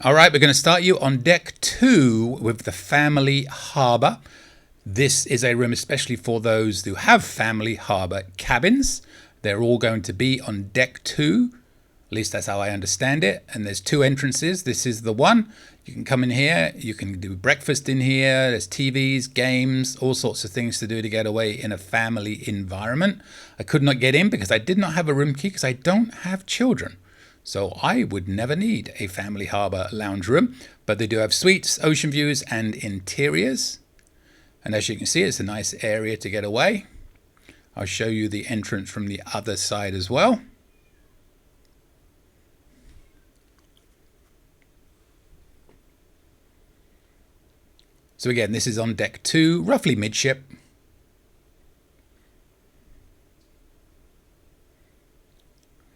All right, we're going to start you on deck 2 with the family harbour. This is a room especially for those who have family harbour cabins. They're all going to be on deck 2. At least that's how I understand it. And there's 2 entrances. This is the one. You can come in here. You can do breakfast in here. There's TVs, games, all sorts of things to do to get away in a family environment. I could not get in because I did not have a room key because I don't have children. So I would never need a family harbour lounge room, but they do have suites, ocean views and interiors. And as you can see, it's a nice area to get away. I'll show you the entrance from the other side as well. So again, this is on deck 2, roughly midship.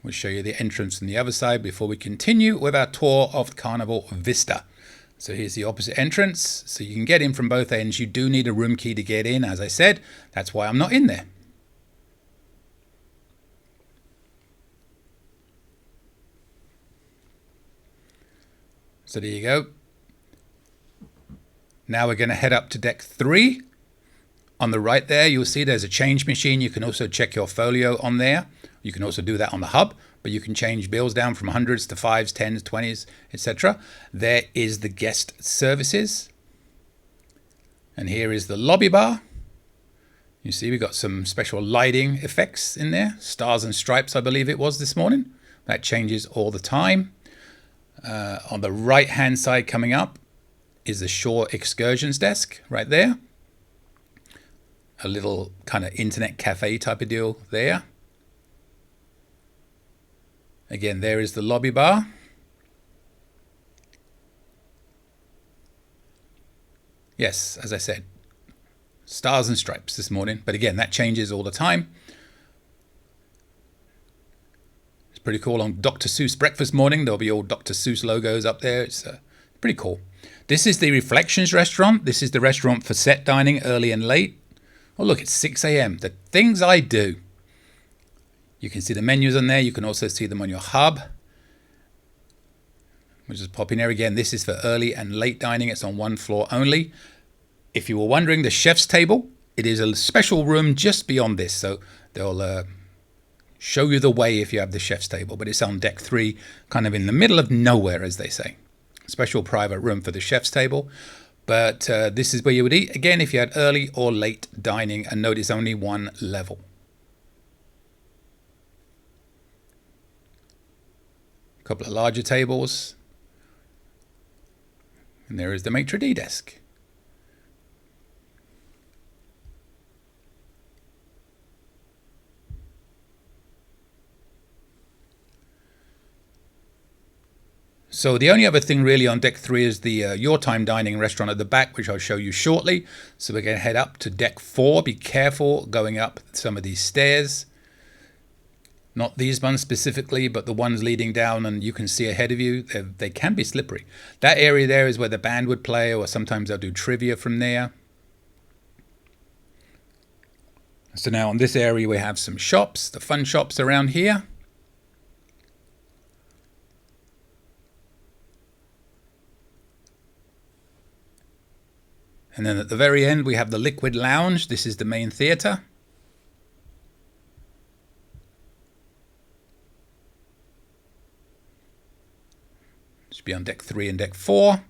We'll show you the entrance on the other side before we continue with our tour of Carnival Vista. So here's the opposite entrance. So you can get in from both ends. You do need a room key to get in, as I said. That's why I'm not in there. So there you go. Now we're going to head up to deck 3. On the right there, you'll see there's a change machine. You can also check your folio on there. You can also do that on the hub, but you can change bills down from hundreds to fives, tens, 20s, etc. There is the guest services. And here is the lobby bar. You see we've got some special lighting effects in there. Stars and stripes, I believe it was this morning. That changes all the time. On the right-hand side coming up is the Shore Excursions desk right there. A little kind of internet cafe type of deal there. Again, there is the lobby bar. Yes, as I said, stars and stripes this morning. But again, that changes all the time. It's pretty cool. On Dr. Seuss breakfast morning, there'll be all Dr. Seuss logos up there. It's pretty cool. This is the Reflections restaurant. This is the restaurant for set dining, early and late. Oh, look, it's 6 a.m. The things I do. You can see the menus on there. You can also see them on your hub. Which is popping there again. This is for early and late dining. It's on one floor only. If you were wondering, the chef's table, it is a special room just beyond this. So they'll show you the way if you have the chef's table. But it's on deck 3, kind of in the middle of nowhere, as they say. Special private room for the chef's table. But this is where you would eat, again, if you had early or late dining. And notice only one level. A couple of larger tables. And there is the maitre d' desk. So the only other thing really on deck 3 is the Your Time Dining restaurant at the back, which I'll show you shortly. So we're going to head up to deck 4. Be careful going up some of these stairs. Not these ones specifically, but the ones leading down and you can see ahead of you. They can be slippery. That area there is where the band would play, or sometimes they'll do trivia from there. So now on this area we have some shops, the fun shops around here. And then at the very end, we have the Liquid Lounge. This is the main theatre. Should be on deck 3 and deck 4.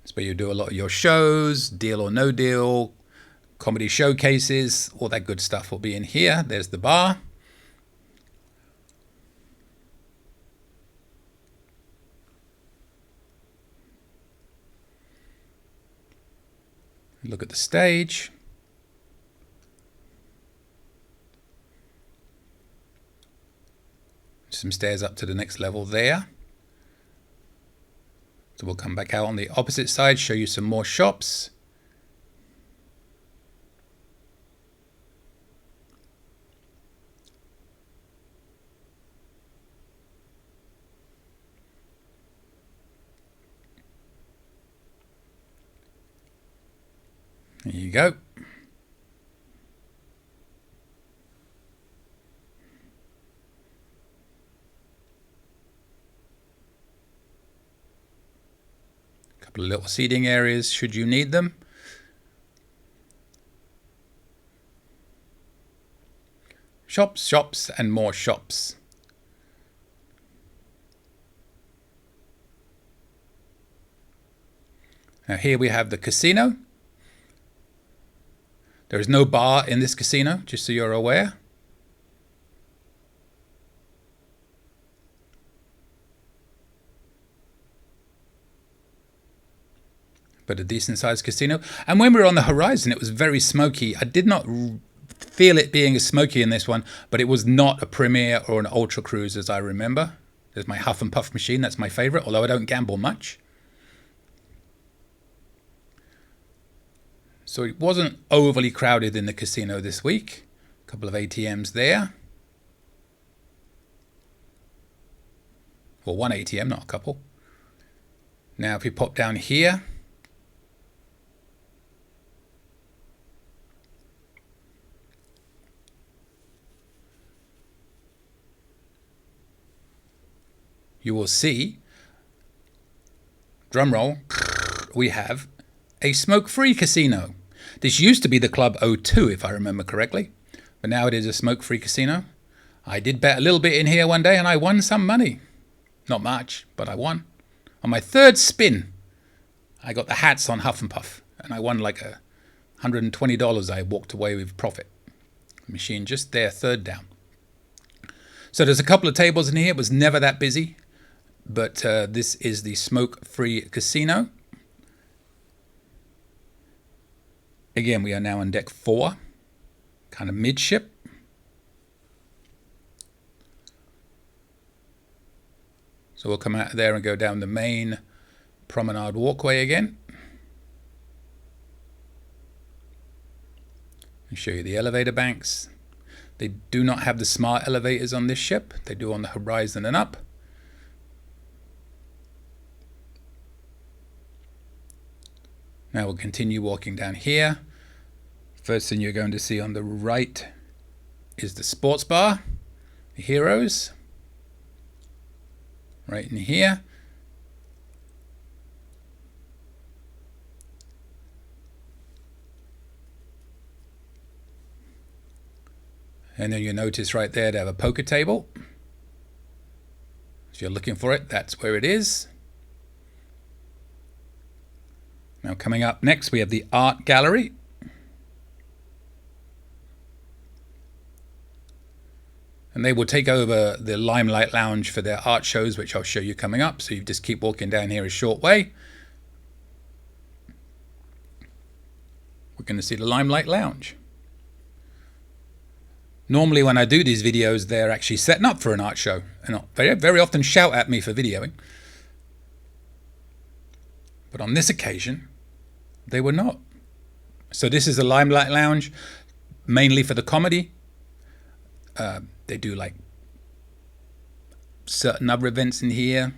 It's where you do a lot of your shows, Deal or No Deal, comedy showcases, all that good stuff will be in here. There's the bar. Look at the stage. Some stairs up to the next level there. So we'll come back out on the opposite side, show you some more shops. There you go. couple of little seating areas should you need them. Shops, shops, and more shops. Now here we have the casino. There is no bar in this casino, just so you're aware. But a decent sized casino. And when we were on the horizon, it was very smoky. I did not feel it being as smoky in this one, but it was not a Premier or an Ultra Cruise as I remember. There's my Huff and Puff machine. That's my favorite, although I don't gamble much. So it wasn't overly crowded in the casino this week. A couple of ATMs there. Well, one ATM, not a couple. Now if we pop down here, you will see, drum roll, we have a smoke-free casino. This used to be the Club O2, if I remember correctly, but now it is a smoke-free casino. I did bet a little bit in here one day and I won some money. Not much, but I won. On my third spin, I got the hats on Huff and Puff and I won like $120. I walked away with profit. Machine just there, third down. So there's a couple of tables in here. It was never that busy, but this is the smoke-free casino. Again, we are now on deck 4, kind of midship. So we'll come out of there and go down the main promenade walkway again. And show you the elevator banks. They do not have the smart elevators on this ship. They do on the Horizon and up. Now we'll continue walking down here. First thing you're going to see on the right is the sports bar, the Heroes, right in here. And then you notice right there they have a poker table. If you're looking for it, that's where it is. Now coming up next, we have the art gallery. And they will take over the Limelight Lounge for their art shows, which I'll show you coming up. So you just keep walking down here a short way. We're going to see the Limelight Lounge. Normally when I do these videos, they're actually setting up for an art show. And very often shout at me for videoing. But on this occasion, they were not. So this is the Limelight Lounge, mainly for the comedy. They do like certain other events in here.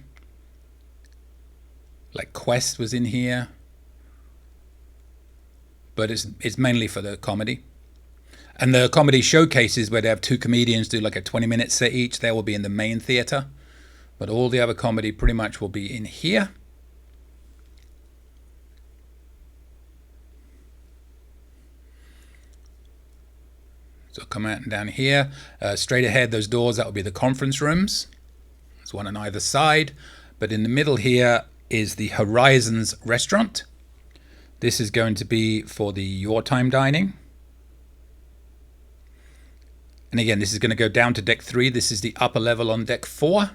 Like Quest was in here. But it's mainly for the comedy. And the comedy showcases where they have 2 comedians do like a 20-minute set each, they will be in the main theater. But all the other comedy pretty much will be in here. So come out and down here, straight ahead those doors, that will be the conference rooms. There's one on either side, but in the middle here is the Horizons restaurant. This is going to be for the your time dining. And again, this is going to go down to deck 3. This is the upper level on deck 4. I'll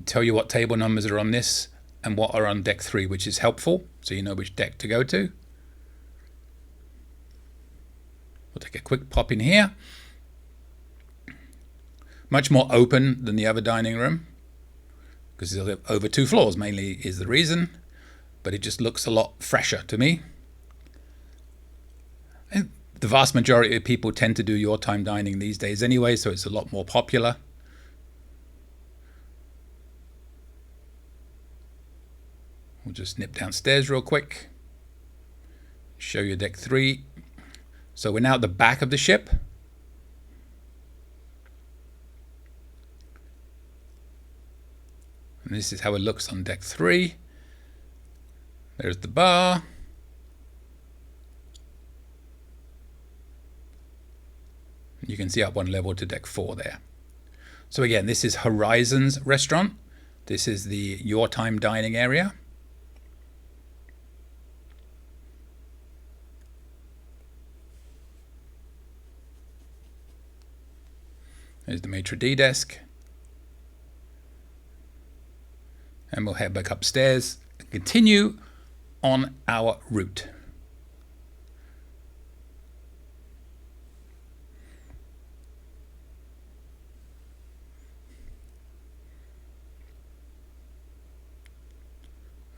tell you what table numbers are on this and what are on deck 3, which is helpful, so you know which deck to go to. We'll take a quick pop in here. Much more open than the other dining room because it's over 2 floors mainly is the reason, but it just looks a lot fresher to me. And the vast majority of people tend to do your time dining these days anyway, so it's a lot more popular. We'll just nip downstairs real quick, show you deck 3. So we're now at the back of the ship. And this is how it looks on deck 3. There's the bar. You can see up one level to deck 4 there. So again, this is Horizon's restaurant. This is the Your Time dining area. There's the maitre d' desk. And we'll head back upstairs and continue on our route.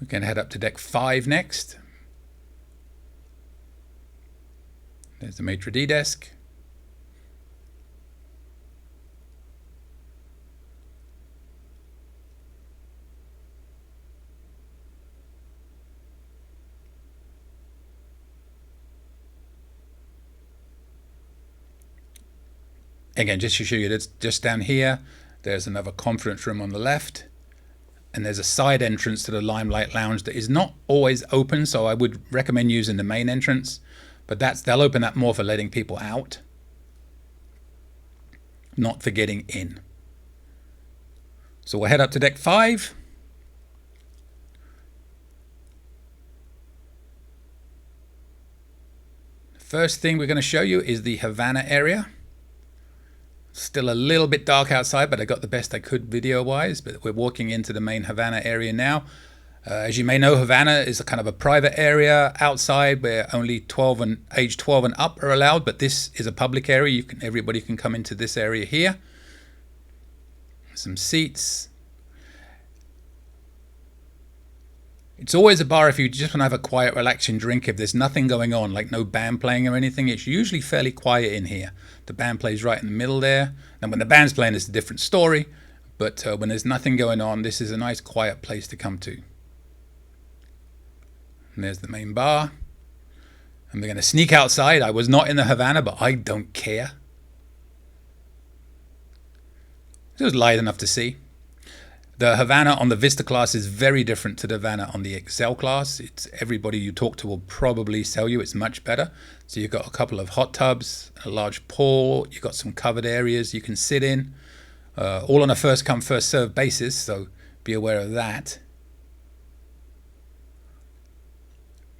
We can head up to deck 5 next. There's the maitre d' desk. Again, just to show you, that's just down here. There's another conference room on the left. And there's a side entrance to the Limelight Lounge that is not always open, so I would recommend using the main entrance. But they'll open that more for letting people out, not for getting in. So we'll head up to deck 5. The first thing we're going to show you is the Havana area. Still a little bit dark outside, but I got the best I could video-wise. But we're walking into the main Havana area now. As you may know, Havana is a kind of a private area outside where only age 12 and up are allowed. But this is a public area. Everybody can come into this area here. Some seats. It's always a bar if you just want to have a quiet, relaxing drink. If there's nothing going on, like no band playing or anything, it's usually fairly quiet in here. The band plays right in the middle there. And when the band's playing, it's a different story. But when there's nothing going on, this is a nice, quiet place to come to. And there's the main bar. And we're going to sneak outside. I was not in the Havana, but I don't care. It was light enough to see. The Havana on the Vista class is very different to the Havana on the Excel class. Everybody you talk to will probably tell you it's much better. So you've got a couple of hot tubs, a large pool, you've got some covered areas you can sit in, all on a first come first served basis, so be aware of that.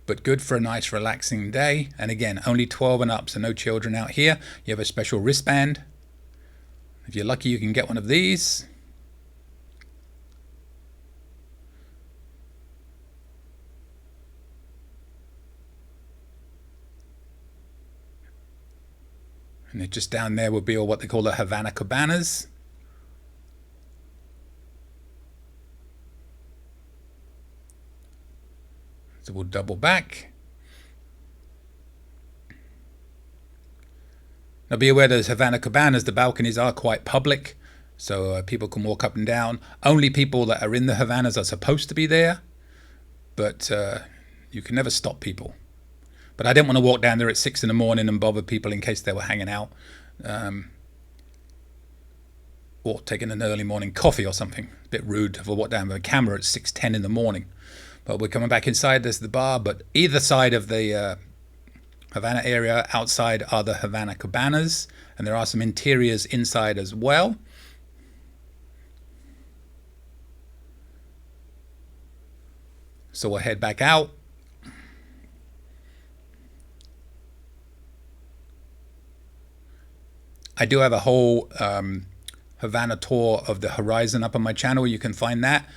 But good for a nice relaxing day. And again, only 12 and up, so no children out here. You have a special wristband. If you're lucky, you can get one of these. And just down there would be what they call the Havana Cabanas. So we'll double back. Now be aware those Havana Cabanas, the balconies are quite public, so people can walk up and down. Only people that are in the Havanas are supposed to be there, but you can never stop people. But I didn't want to walk down there at 6 in the morning and bother people in case they were hanging out or taking an early morning coffee or something. A bit rude to walk down with a camera at 6:10 in the morning. But we're coming back inside. There's the bar. But either side of the Havana area outside are the Havana Cabanas. And there are some interiors inside as well. So we'll head back out. I do have a whole Havana tour of the Horizon up on my channel. You can find that,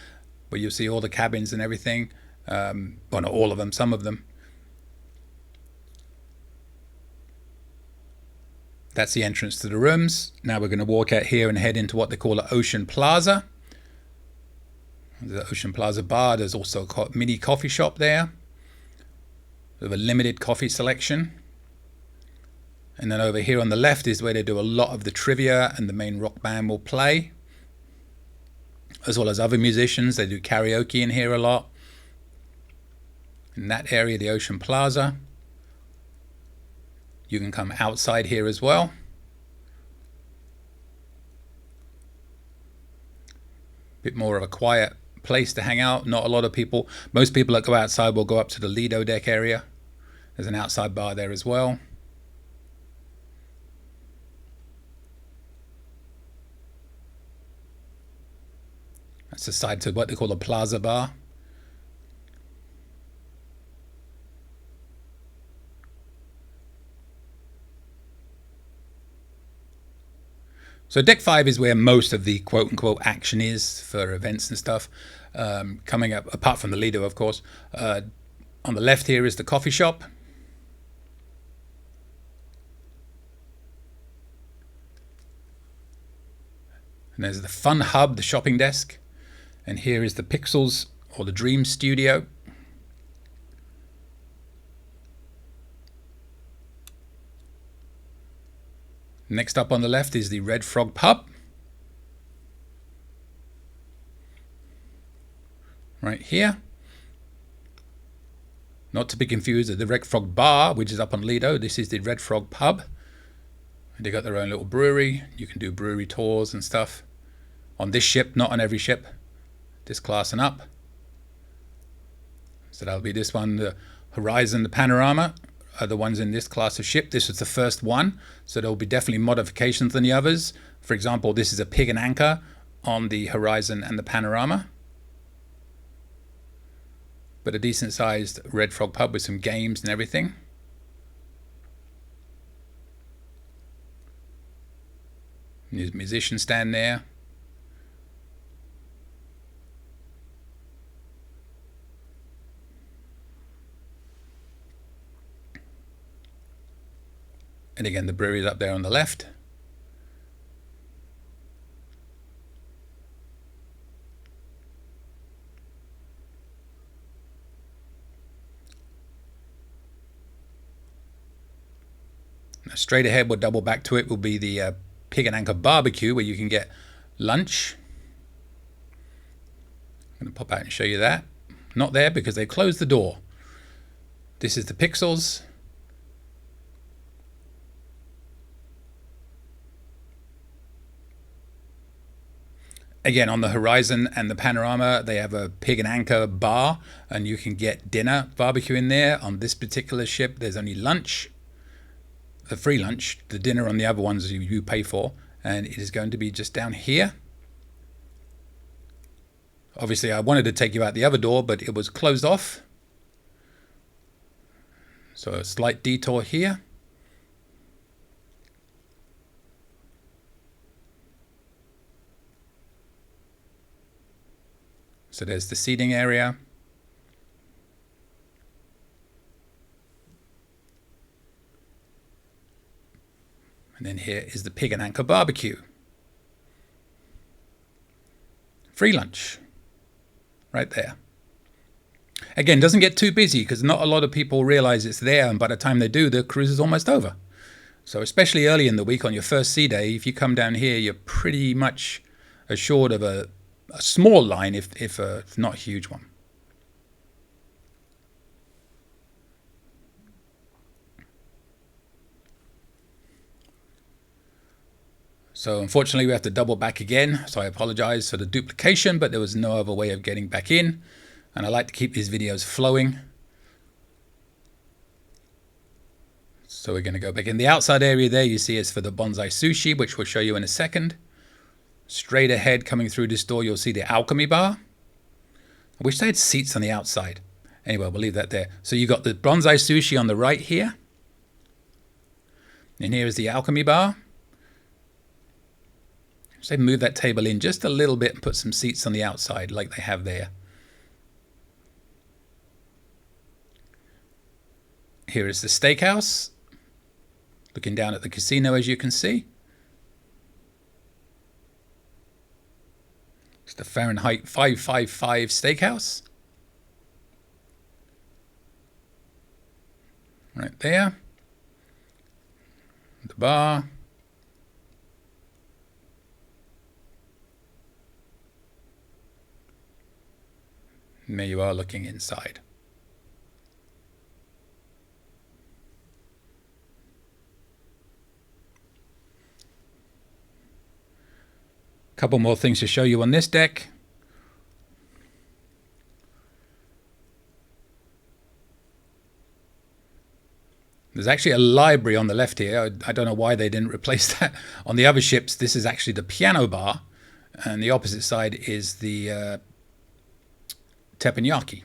where you'll see all the cabins and everything. Well, not all of them, some of them. That's the entrance to the rooms. Now we're going to walk out here and head into what they call the Ocean Plaza. The Ocean Plaza bar. There's also a mini coffee shop there. We have a limited coffee selection. And then over here on the left is where they do a lot of the trivia and the main rock band will play. As well as other musicians. They do karaoke in here a lot. In that area, the Ocean Plaza. You can come outside here as well. Bit more of a quiet place to hang out. Not a lot of people. Most people that go outside will go up to the Lido Deck area. There's an outside bar there as well. That's the side to what they call a Plaza bar. So deck 5 is where most of the quote-unquote action is for events and stuff coming up, apart from the Lido, of course. On the left here is the coffee shop. And there's the fun hub, the shopping desk. And here is the Pixels or the Dream Studio. Next up on the left is the Red Frog Pub. Right here. Not to be confused with the Red Frog Bar, which is up on Lido. This is the Red Frog Pub. They got their own little brewery. You can do brewery tours and stuff. On this ship, not on every ship. This class and up. So that'll be this one, the Horizon, the Panorama. Are the ones in this class of ship. This was the first one, so there'll be definitely modifications than the others. For example, this is a pig and anchor on the Horizon and the Panorama. But a decent sized Red Frog pub with some games and everything. And there's a musician stand there. And again, the brewery is up there on the left. Now straight ahead, we'll double back to it, will be the Pig and Anchor BBQ, where you can get lunch. I'm going to pop out and show you that. Not there because they closed the door. This is the Pixels. Again, on the Horizon and the Panorama, they have a Pig and Anchor bar, and you can get dinner, barbecue in there. On this particular ship, there's only lunch, a free lunch. The dinner on the other ones you pay for, and it is going to be just down here. Obviously, I wanted to take you out the other door, but it was closed off. So a slight detour here. So there's the seating area. And then here is the Pig and Anchor BBQ. Free lunch. Right there. Again, doesn't get too busy because not a lot of people realize it's there, and by the time they do, the cruise is almost over. So especially early in the week on your first sea day, if you come down here, you're pretty much assured of a small line, if not a huge one. So unfortunately we have to double back again, so I apologize for the duplication, but there was no other way of getting back in, and I like to keep these videos flowing. So we're going to go back in. The outside area there you see is for the bonsai sushi, which we'll show you in a second. Straight ahead, coming through this door, you'll see the Alchemy bar. I wish they had seats on the outside. Anyway, we'll leave that there. So you got the bonsai sushi on the right here. And here is the Alchemy bar. So move that table in just a little bit and put some seats on the outside like they have there. Here is the Steakhouse. Looking down at the casino, as you can see. It's the Fahrenheit 555 Steakhouse. Right there. The bar. And there you are looking inside. Couple more things to show you on this deck. There's actually a library on the left here. I don't know why they didn't replace that. On the other ships, this is actually the piano bar, and the opposite side is the teppanyaki.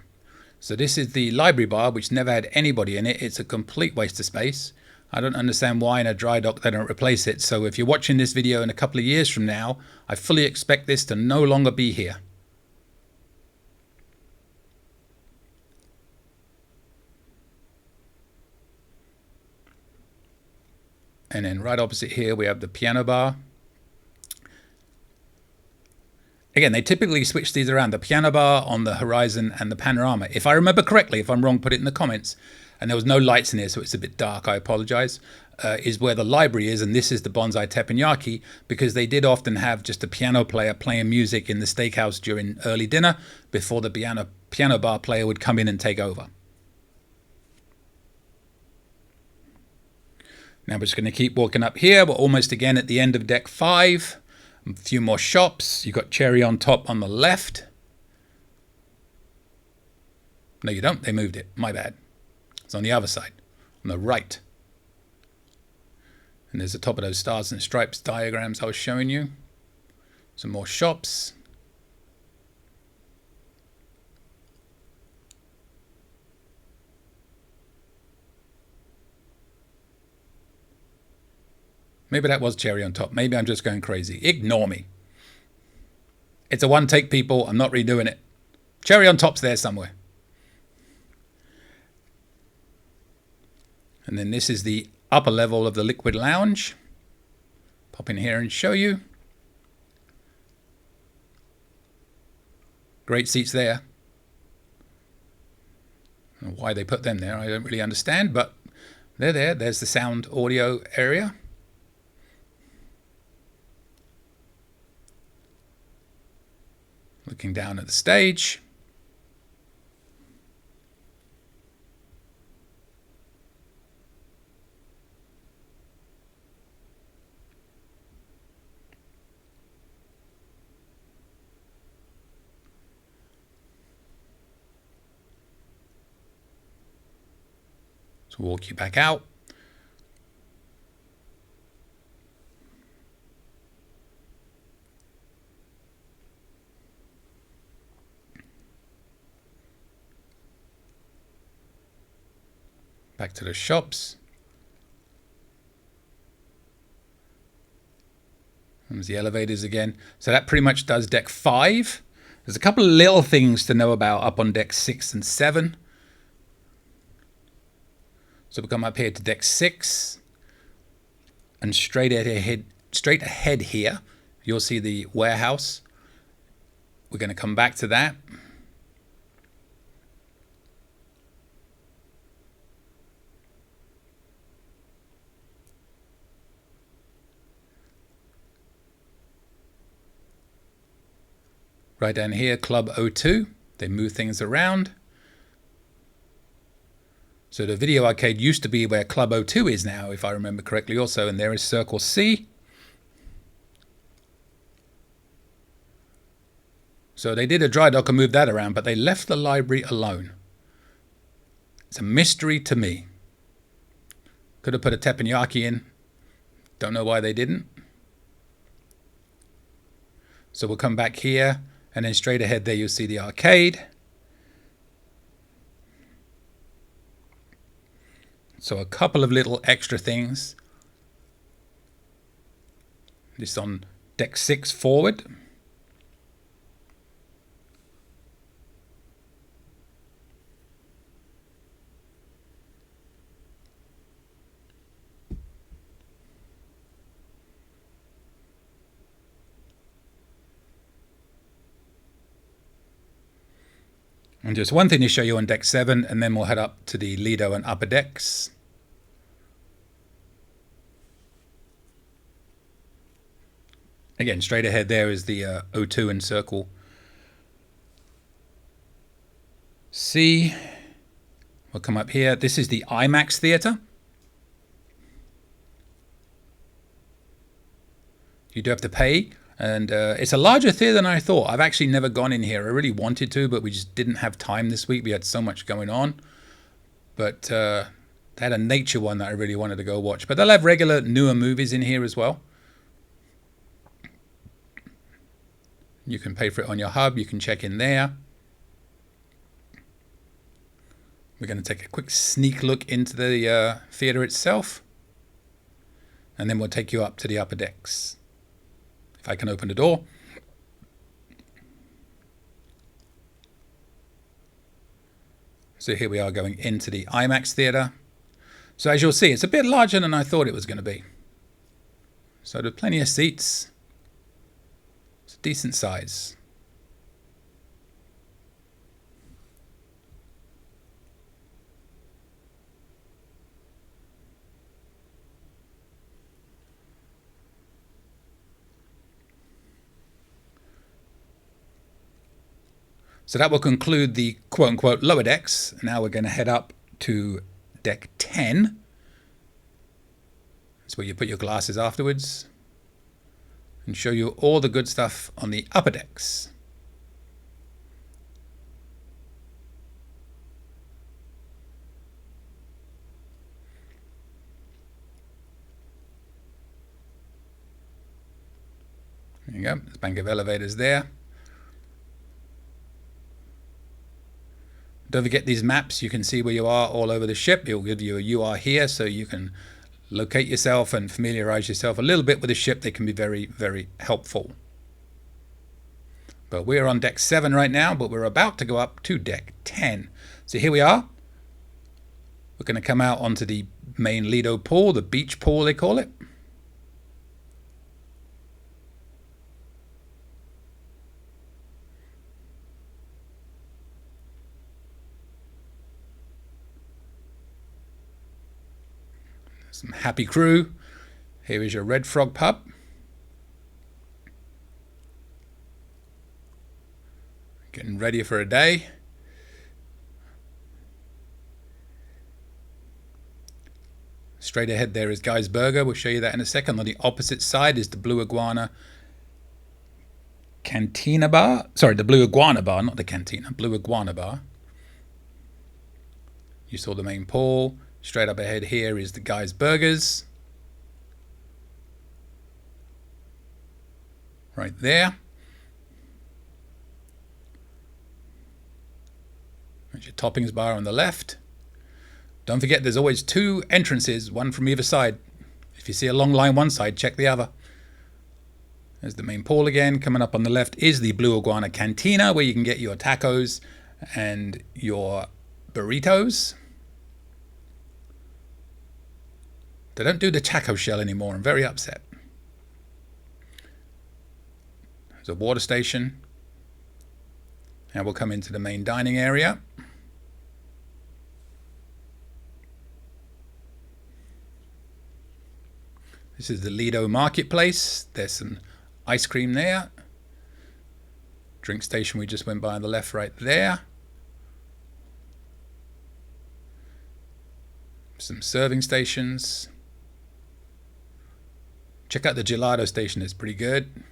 So this is the library bar, which never had anybody in it. It's a complete waste of space. I don't understand why in a dry dock they don't replace it. So if you're watching this video in a couple of years from now, I fully expect this to no longer be here. And then right opposite here, we have the piano bar. Again, they typically switch these around. The piano bar on the horizon and the panorama. If I remember correctly, if I'm wrong, put it in the comments. And there was no lights in here, so it's a bit dark. I apologize. Is where the library is, and this is the bonsai teppanyaki, because they did often have just a piano player playing music in the steakhouse during early dinner before the piano bar player would come in and take over. Now we're just going to keep walking up here. We're almost again at the end of deck 5. A few more shops. You've got Cherry on Top on the left. No, you don't. They moved it. My bad. It's on the other side, on the right. And there's the top of those stars and stripes diagrams I was showing you. Some more shops. Maybe that was Cherry on Top. Maybe I'm just going crazy. Ignore me. It's a one take, people. I'm not redoing it. Cherry on Top's there somewhere. And then this is the upper level of the Liquid Lounge. Pop in here and show you. Great seats there. I don't know why they put them there. I don't really understand, but they're there. There's the sound audio area. Looking down at the stage. So we'll walk you back out. Back to the shops. There's the elevators again. So that pretty much does deck 5. There's a couple of little things to know about up on deck 6 and 7. So we'll come up here to deck 6. And straight ahead here, you'll see the warehouse. We're going to come back to that. Right down here, Club O2. They move things around. So the video arcade used to be where Club O2 is now, if I remember correctly also, and there is Circle C. So they did a dry dock and moved that around, but they left the library alone. It's a mystery to me. Could have put a teppanyaki in. Don't know why they didn't. So we'll come back here. And then straight ahead there, you'll see the arcade. So a couple of little extra things. This on deck 6 forward. And just one thing to show you on deck 7, and then we'll head up to the Lido and upper decks. Again, straight ahead there is the O2 and Circle C. We'll come up here. This is the IMAX theater. You do have to pay. And it's a larger theater than I thought. I've actually never gone in here. I really wanted to, but we just didn't have time this week. We had so much going on. But They had a nature one that I really wanted to go watch. But they'll have regular newer movies in here as well. You can pay for it on your hub. You can check in there. We're going to take a quick sneak look into the theatre itself. And then we'll take you up to the upper decks. If I can open the door. So here we are going into the IMAX theatre. So as you'll see, it's a bit larger than I thought it was going to be. So there's plenty of seats. It's a decent size. So that will conclude the quote-unquote lower decks. Now we're going to head up to deck 10. That's where you put your glasses afterwards. And show you all the good stuff on the upper decks. There you go, there's a bank of elevators there. Don't forget these maps, you can see where you are all over the ship. It'll give you a you are here, so you can locate yourself and familiarize yourself a little bit with the ship. They can be very, very helpful. But we're on deck 7 right now, but we're about to go up to deck 10. So here we are. We're going to come out onto the main Lido pool, the beach pool they call it. Some happy crew. Here is your Red Frog pub. Getting ready for a day. Straight ahead there is Guy's Burger. We'll show you that in a second. On the opposite side is the Blue Iguana Cantina Bar. Sorry, the Blue Iguana Bar, not the Cantina. Blue Iguana Bar. You saw the main pool. Straight up ahead here is the Guy's Burgers. Right there. There's your toppings bar on the left. Don't forget there's always 2 entrances, one from either side. If you see a long line one side, check the other. There's the main pool again. Coming up on the left is the Blue Iguana Cantina, where you can get your tacos and your burritos. They don't do the taco shell anymore. I'm very upset. There's a water station. Now we'll come into the main dining area. This is the Lido Marketplace. There's some ice cream there. Drink station we just went by on the left right there. Some serving stations. Check out the gelato station, it's pretty good.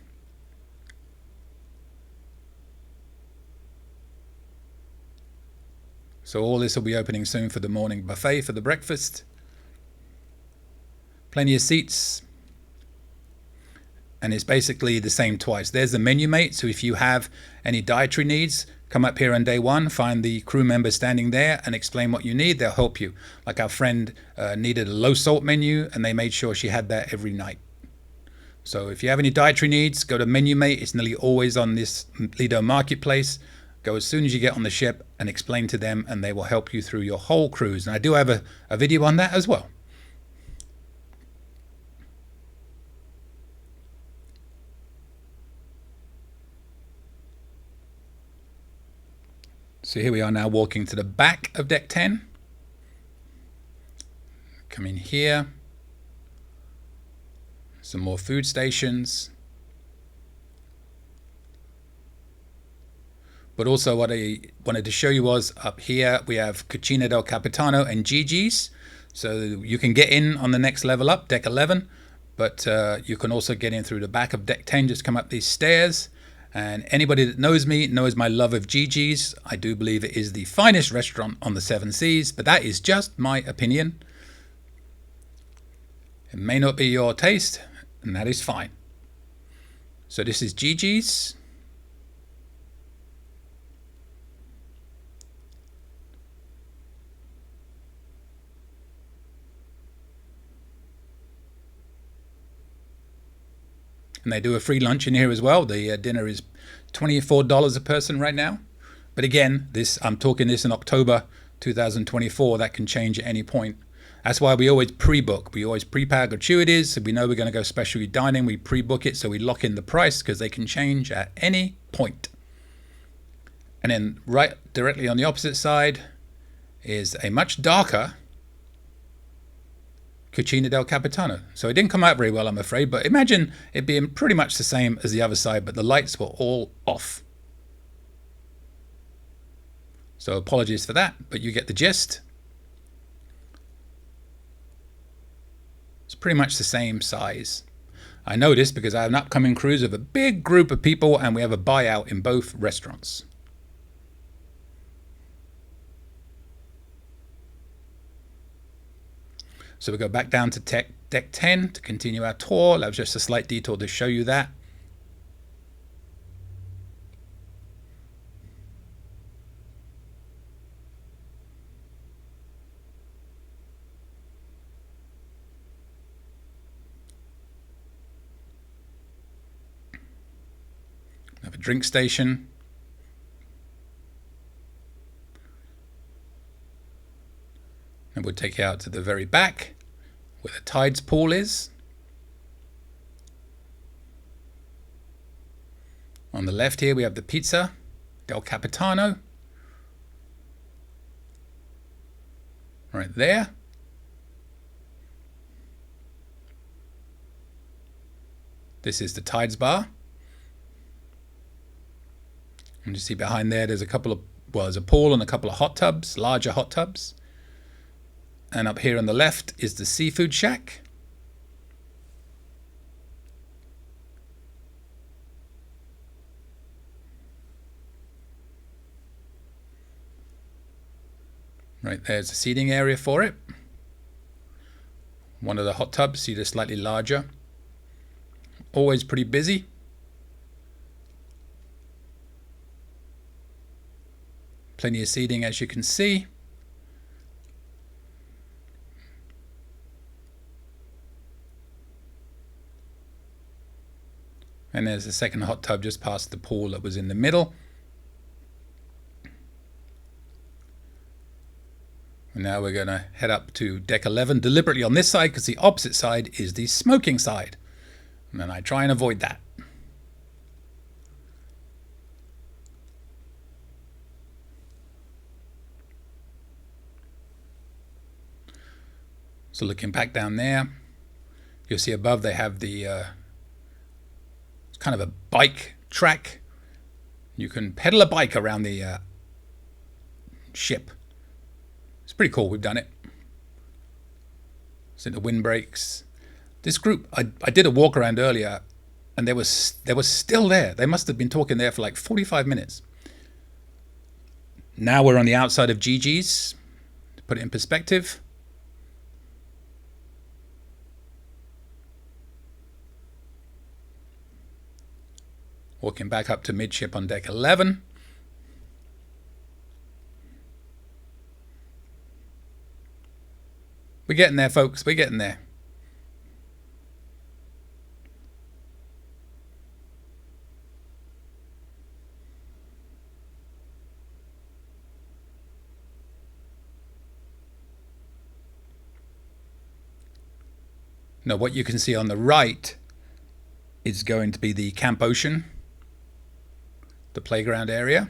So all this will be opening soon for the morning buffet for the breakfast. Plenty of seats. And it's basically the same twice. There's the menu mate, so if you have any dietary needs, come up here on day 1, find the crew member standing there and explain what you need. They'll help you. Like our friend needed a low salt menu, and they made sure she had that every night. So if you have any dietary needs, go to Menu Mate. It's nearly always on this Lido Marketplace. Go as soon as you get on the ship and explain to them, and they will help you through your whole cruise. And I do have a video on that as well. So here we are now walking to the back of deck 10. Come in here. Some more food stations. But also what I wanted to show you was up here we have Cuccina del Capitano and Gigi's. So you can get in on the next level up, deck 11. But you can also get in through the back of deck 10, just come up these stairs. And anybody that knows me knows my love of Gigi's. I do believe it is the finest restaurant on the 7 seas, but that is just my opinion. It may not be your taste, and that is fine. So this is Gigi's. And they do a free lunch in here as well. The dinner is $24 a person right now. But again, I'm talking this in October 2024. That can change at any point. That's why we always pre-book. We always prepay our gratuities. If we know we're going to go specialty dining, we pre-book it so we lock in the price because they can change at any point. And then right directly on the opposite side is a much darker Cuccina del Capitano. So it didn't come out very well, I'm afraid, but imagine it being pretty much the same as the other side, but the lights were all off. So apologies for that, but you get the gist. It's pretty much the same size. I know this because I have an upcoming cruise of a big group of people and we have a buyout in both restaurants. So we go back down to deck 10 to continue our tour. That was just a slight detour to show you that. Have a drink station. And we'll take you out to the very back where the tides pool is. On the left here we have the Pizza del Capitano. Right there. This is the Tides Bar. And you see behind there's a couple of, there's a pool and a couple of hot tubs, larger hot tubs. And up here on the left is the Seafood Shack. Right there's the seating area for it. One of the hot tubs, see, they're slightly larger. Always pretty busy. Plenty of seating, as you can see. And there's a second hot tub just past the pool that was in the middle. And now we're going to head up to deck 11 deliberately on this side because the opposite side is the smoking side. And then I try and avoid that. So looking back down there, you'll see above they have the it's kind of a bike track. You can pedal a bike around the ship. It's pretty cool. We've done it. See the windbreaks. This group, I did a walk around earlier, and they were still there. They must have been talking there for like 45 minutes. Now we're on the outside of Gigi's. To put it in perspective. Walking back up to midship on deck 11. We're getting there, folks. We're getting there. Now, what you can see on the right is going to be the Camp Ocean, the playground area.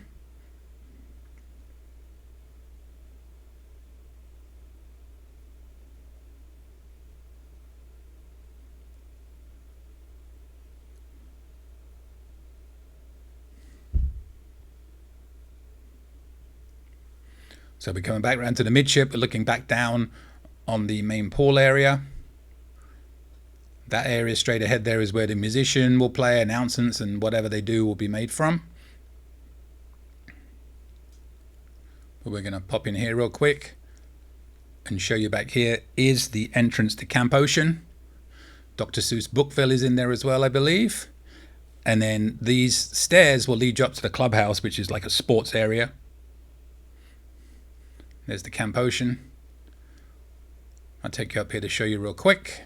So we're coming back around to the midship. We're looking back down on the main pool area. That area straight ahead there is where the musician will play, announcements and whatever they do will be made from. But we're going to pop in here real quick and show you back here is the entrance to Camp Ocean. Dr. Seuss Bookville is in there as well, I believe. And then these stairs will lead you up to the clubhouse, which is like a sports area. There's the Camp Ocean. I'll take you up here to show you real quick.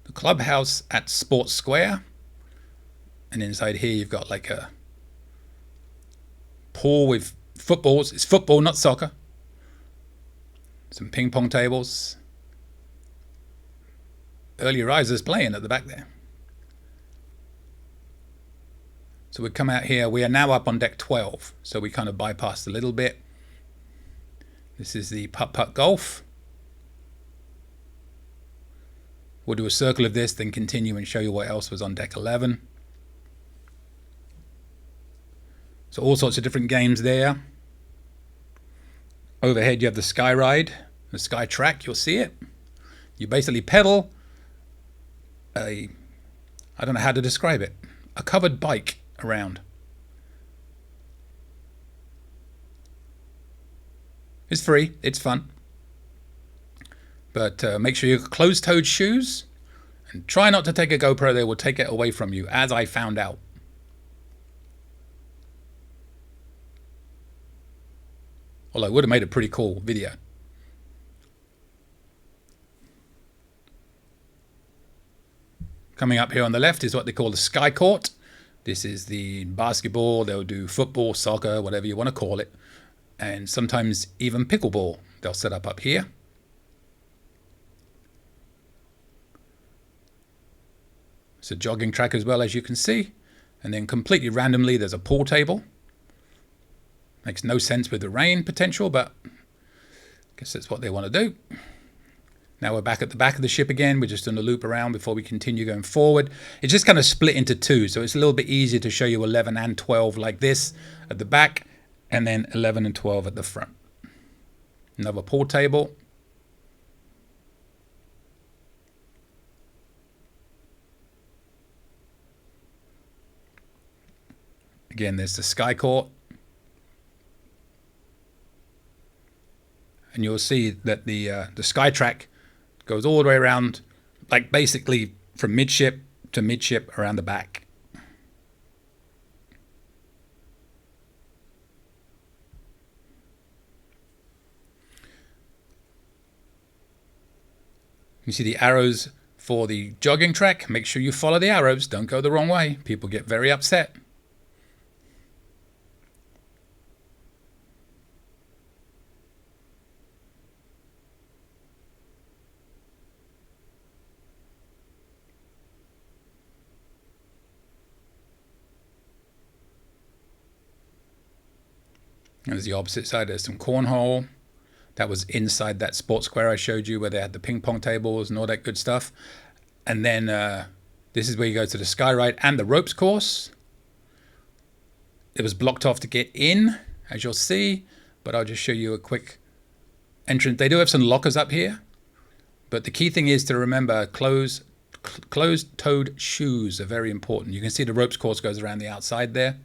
The clubhouse at Sportsquare. And inside here you've got like a pool with footballs. It's football, not soccer. Some ping pong tables. Early risers playing at the back there. So we come out here. We are now up on deck 12. So we kind of bypassed a little bit. This is the putt-putt golf. We'll do a circle of this, then continue and show you what else was on deck 11. So all sorts of different games there. Overhead you have the Sky Ride, the Sky Track, you'll see it. You basically pedal I don't know how to describe it, a covered bike around. It's free, it's fun. But make sure you have closed-toed shoes and try not to take a GoPro, they will take it away from you, as I found out. Although it would have made a pretty cool video. Coming up here on the left is what they call the Sky Court. This is the basketball, they'll do football, soccer, whatever you want to call it. And sometimes even pickleball they'll set up here. It's a jogging track as well, as you can see. And then completely randomly there's a pool table. Makes no sense with the rain potential, but I guess that's what they want to do. Now we're back at the back of the ship again. We're just doing a loop around before we continue going forward. It's just kind of split into two, so it's a little bit easier to show you 11 and 12 like this at the back, and then 11 and 12 at the front. Another pool table. Again, there's the Sky Court. And you'll see that the Sky Track goes all the way around, like basically from midship to midship around the back. You see the arrows for the jogging track. Make sure you follow the arrows. Don't go the wrong way. People get very upset. There's the opposite side. There's some cornhole. That was inside that Sportsquare I showed you, where they had the ping pong tables and all that good stuff. And then this is where you go to the Sky Ride and the ropes course. It was blocked off to get in, as you'll see, but I'll just show you a quick entrance. They do have some lockers up here, but the key thing is to remember closed-toed shoes are very important. You can see the ropes course goes around the outside there.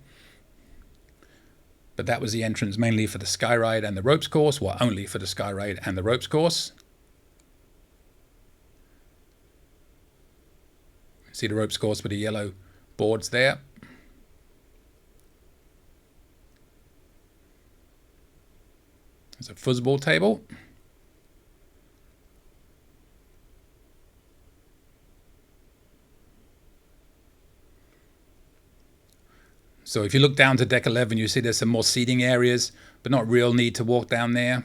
But that was the entrance mainly for the Sky Ride and the ropes course, well, only for the Sky Ride and the ropes course. See the ropes course with the yellow boards there. There's a foosball table. So if you look down to deck 11, you see there's some more seating areas, but not real need to walk down there.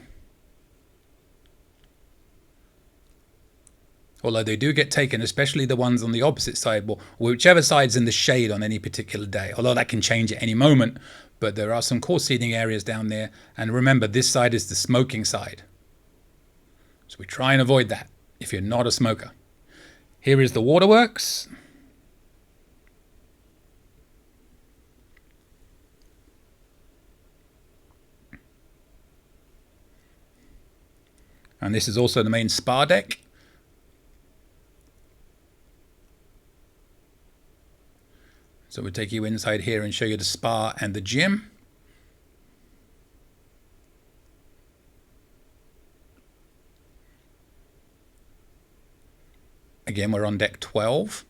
Although they do get taken, especially the ones on the opposite side, well, whichever side's in the shade on any particular day. Although that can change at any moment, but there are some core seating areas down there. And remember, this side is the smoking side. So we try and avoid that if you're not a smoker. Here is the Waterworks. And this is also the main spa deck. So we'll take you inside here and show you the spa and the gym. Again, we're on deck 12.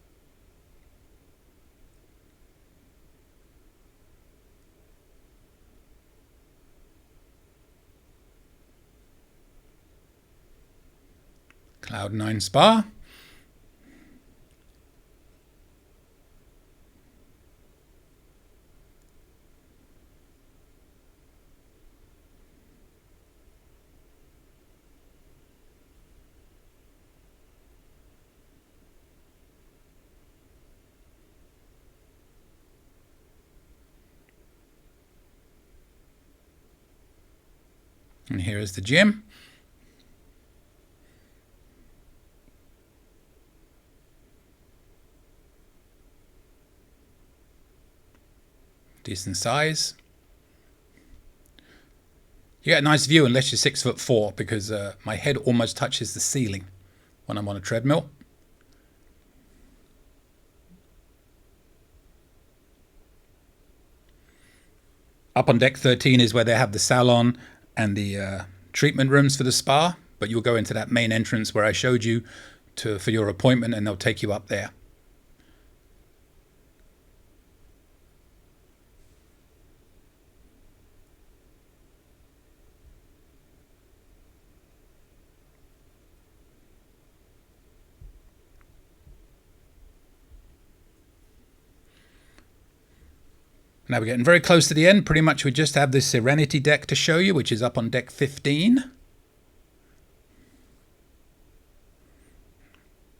Cloud 9 Spa. And here is the gym. Decent size. You get a nice view unless you're 6'4", because my head almost touches the ceiling when I'm on a treadmill. Up on deck 13 is where they have the salon and the treatment rooms for the spa, but you'll go into that main entrance where I showed you for your appointment, and they'll take you up there. Now we're getting very close to the end. Pretty much we just have this Serenity deck to show you, which is up on deck 15.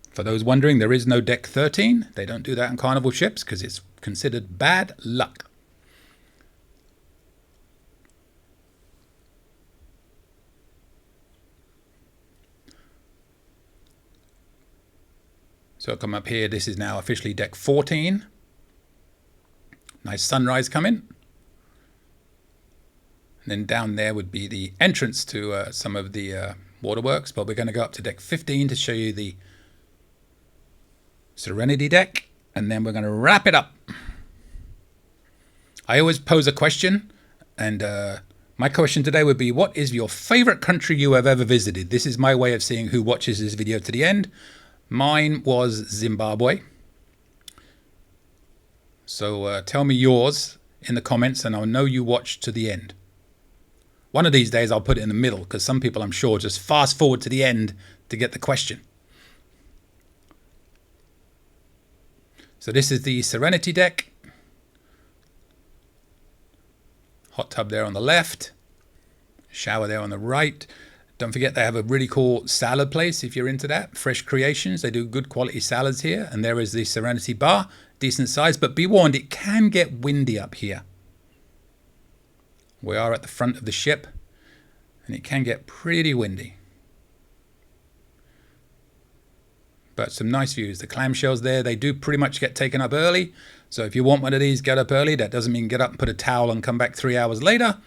For those wondering, there is no deck 13. They don't do that on Carnival ships because it's considered bad luck. So I'll come up here. This is now officially deck 14. Nice sunrise coming. And then down there would be the entrance to some of the Waterworks. But we're going to go up to deck 15 to show you the Serenity deck. And then we're going to wrap it up. I always pose a question. And my question today would be, what is your favorite country you have ever visited? This is my way of seeing who watches this video to the end. Mine was Zimbabwe. So tell me yours in the comments and I'll know you watched to the end. One of these days I'll put it in the middle because some people, I'm sure, just fast forward to the end to get the question. So this is the Serenity deck. Hot tub there on the left. Shower there on the right. Don't forget they have a really cool salad place if you're into that. Fresh Creations. They do good quality salads here. And there is the Serenity bar. Decent size, but be warned, it can get windy up here. We are at the front of the ship and it can get pretty windy. But some nice views. The clamshells there, they do pretty much get taken up early. So if you want one of these, get up early. That doesn't mean get up and put a towel and come back 3 hours later.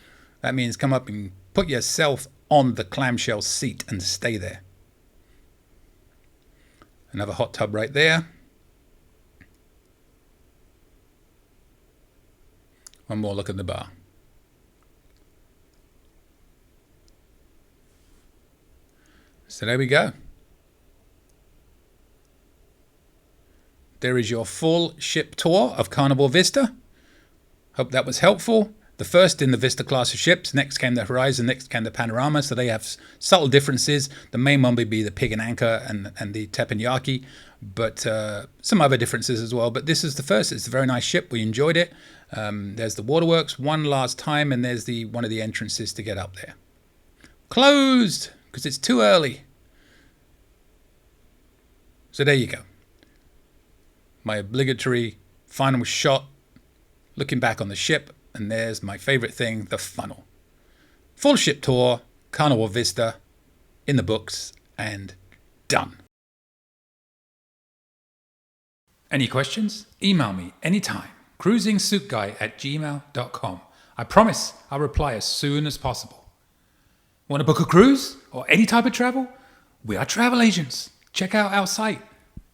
That means come up and put yourself on the clamshell seat and stay there. Another hot tub right there. One more look at the bar. So there we go. There is your full ship tour of Carnival Vista. Hope that was helpful. The first in the Vista class of ships. Next came the Horizon, next came the Panorama. So they have subtle differences. The main one would be the Pig and Anchor and the Teppanyaki. But some other differences as well. But this is the first. It's a very nice ship. We enjoyed it. There's the Waterworks one last time, and there's one of the entrances to get up there. Closed because it's too early. So there you go. My obligatory final shot, looking back on the ship, and there's my favorite thing, the funnel. Full ship tour, Carnival Vista, in the books, and done. Any questions? Email me anytime. cruisingsuitguy@gmail.com. I promise I'll reply as soon as possible. Want to book a cruise or any type of travel? We are travel agents. Check out our site,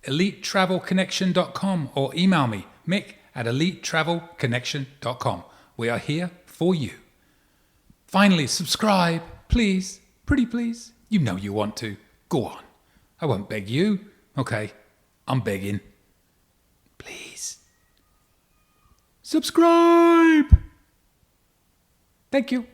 elitetravelconnection.com, or email me, Mick, at elitetravelconnection.com. We are here for you. Finally, subscribe, please. Pretty please. You know you want to. Go on. I won't beg you. Okay, I'm begging. Please. Subscribe. Thank you.